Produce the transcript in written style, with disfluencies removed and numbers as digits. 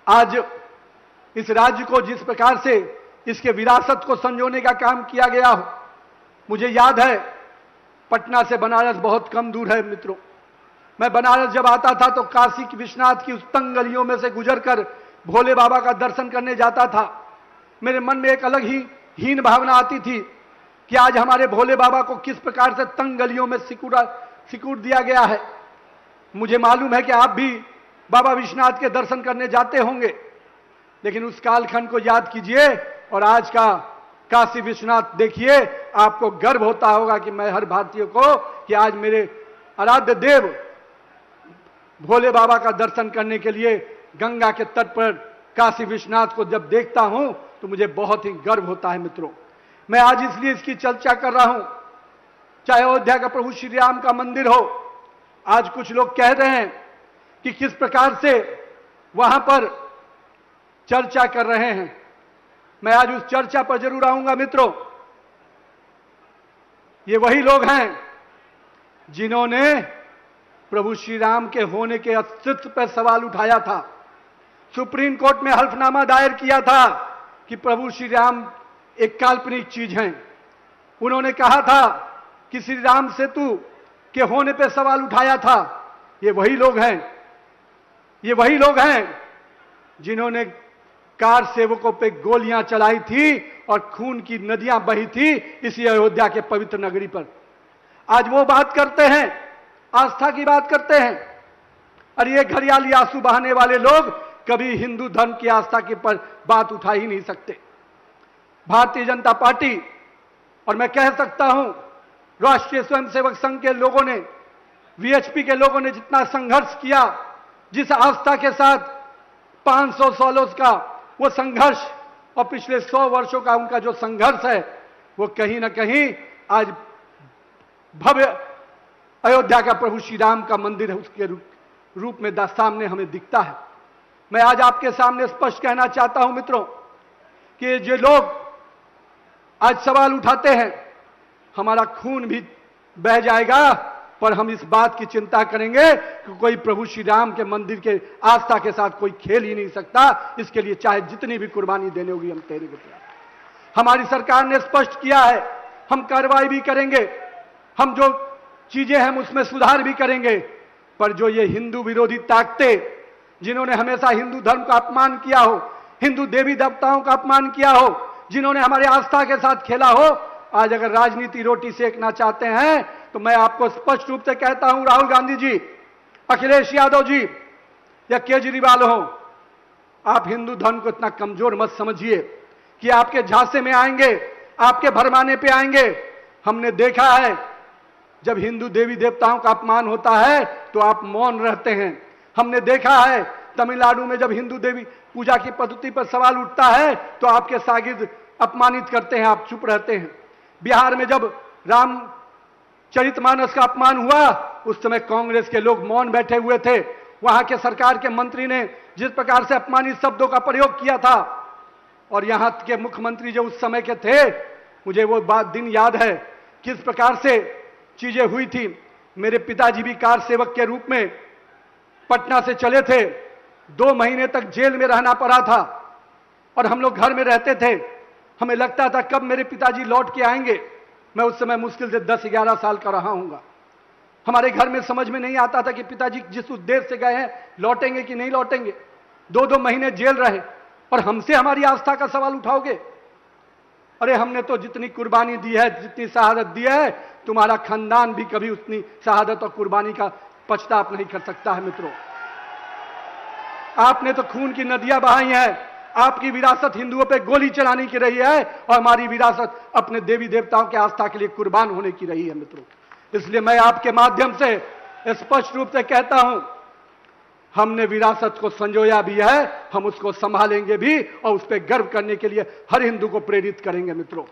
आज इस राज्य को जिस प्रकार से इसके विरासत को संजोने का काम किया गया हो, मुझे याद है पटना से बनारस बहुत कम दूर है मित्रों। मैं बनारस जब आता था तो काशी विश्वनाथ की उस तंग गलियों में से गुजरकर भोले बाबा का दर्शन करने जाता था। मेरे मन में एक अलग ही हीन भावना आती थी कि आज हमारे भोले बाबा को किस प्रकार से तंग गलियों में सिकुड़ दिया गया है। मुझे मालूम है कि आप भी बाबा विश्वनाथ के दर्शन करने जाते होंगे, लेकिन उस कालखंड को याद कीजिए और आज का काशी विश्वनाथ देखिए। आपको गर्व होता होगा कि मैं हर भारतीय को कि आज मेरे आराध्य देव भोले बाबा का दर्शन करने के लिए गंगा के तट पर काशी विश्वनाथ को जब देखता हूं तो मुझे बहुत ही गर्व होता है मित्रों। मैं आज इसलिए इसकी चर्चा कर रहा हूं, चाहे अयोध्या का प्रभु श्री राम का मंदिर हो। आज कुछ लोग कह रहे हैं कि किस प्रकार से वहां पर चर्चा कर रहे हैं। मैं आज उस चर्चा पर जरूर आऊंगा मित्रों। ये वही लोग हैं जिन्होंने प्रभु श्री राम के होने के अस्तित्व पर सवाल उठाया था। सुप्रीम कोर्ट में हल्फनामा दायर किया था कि प्रभु श्री राम एक काल्पनिक चीज हैं। उन्होंने कहा था कि श्री राम सेतु के होने पर सवाल उठाया था। ये वही लोग हैं, ये वही लोग हैं जिन्होंने कार सेवकों पे गोलियां चलाई थी और खून की नदियां बही थी इसी अयोध्या के पवित्र नगरी पर। आज वो बात करते हैं, आस्था की बात करते हैं, और ये घड़ियाली आंसू बहाने वाले लोग कभी हिंदू धर्म की आस्था के पर बात उठा ही नहीं सकते। भारतीय जनता पार्टी और मैं कह सकता हूं राष्ट्रीय स्वयंसेवक संघ के लोगों ने, वीएचपी के लोगों ने जितना संघर्ष किया, जिस आस्था के साथ 500 सालों का वो संघर्ष और पिछले 100 वर्षों का उनका जो संघर्ष है, वो कहीं ना कहीं आज भव्य अयोध्या का प्रभु श्री राम का मंदिर है उसके रूप में सामने हमें दिखता है। मैं आज आपके सामने स्पष्ट कहना चाहता हूं मित्रों कि जो लोग आज सवाल उठाते हैं, हमारा खून भी बह जाएगा, पर हम इस बात की चिंता करेंगे कि कोई प्रभु श्री राम के मंदिर के आस्था के साथ कोई खेल ही नहीं सकता। इसके लिए चाहे जितनी भी कुर्बानी देनी होगी हम तेरे के तैयार। हमारी सरकार ने स्पष्ट किया है, हम कार्रवाई भी करेंगे, हम जो चीजें हम उसमें सुधार भी करेंगे, पर जो ये हिंदू विरोधी ताकतें जिन्होंने हमेशा हिंदू धर्म का अपमान किया हो, हिंदू देवी देवताओं का अपमान किया हो, जिन्होंने हमारे आस्था के साथ खेला हो, आज अगर राजनीति रोटी सेकना चाहते हैं तो मैं आपको स्पष्ट रूप से कहता हूं, राहुल गांधी जी, अखिलेश यादव जी या केजरीवाल हो, आप हिंदू धर्म को इतना कमजोर मत समझिए कि आपके झांसे में आएंगे, आपके भरमाने पे आएंगे। हमने देखा है जब हिंदू देवी देवताओं का अपमान होता है तो आप मौन रहते हैं। हमने देखा है तमिलनाडु में जब हिंदू देवी पूजा की पद्धति पर सवाल उठता है तो आपके शागिर्द अपमानित करते हैं, आप चुप रहते हैं। बिहार में जब रामचरितमानस का अपमान हुआ उस समय कांग्रेस के लोग मौन बैठे हुए थे। वहां के सरकार के मंत्री ने जिस प्रकार से अपमानित शब्दों का प्रयोग किया था, और यहां के मुख्यमंत्री जो उस समय के थे, मुझे वो बात दिन याद है किस प्रकार से चीजें हुई थी। मेरे पिताजी भी कार सेवक के रूप में पटना से चले थे, 2 महीने तक जेल में रहना पड़ा था और हम लोग घर में रहते थे। हमें लगता था कब मेरे पिताजी लौट के आएंगे। मैं उस समय मुश्किल से 10-11 साल का रहा हूंगा। हमारे घर में समझ में नहीं आता था कि पिताजी जिस उद्देश्य से गए हैं लौटेंगे कि नहीं लौटेंगे। 2-2 महीने जेल रहे और हमसे हमारी आस्था का सवाल उठाओगे। अरे हमने तो जितनी कुर्बानी दी है, जितनी शहादत दी है, तुम्हारा खानदान भी कभी उतनी शहादत और कुर्बानी का पछतावा नहीं कर सकता है मित्रों। आपने तो खून की नदियां बहाई हैं। आपकी विरासत हिंदुओं पे गोली चलाने की रही है और हमारी विरासत अपने देवी देवताओं के आस्था के लिए कुर्बान होने की रही है मित्रों। इसलिए मैं आपके माध्यम से स्पष्ट रूप से कहता हूं, हमने विरासत को संजोया भी है, हम उसको संभालेंगे भी और उस पर गर्व करने के लिए हर हिंदू को प्रेरित करेंगे मित्रों।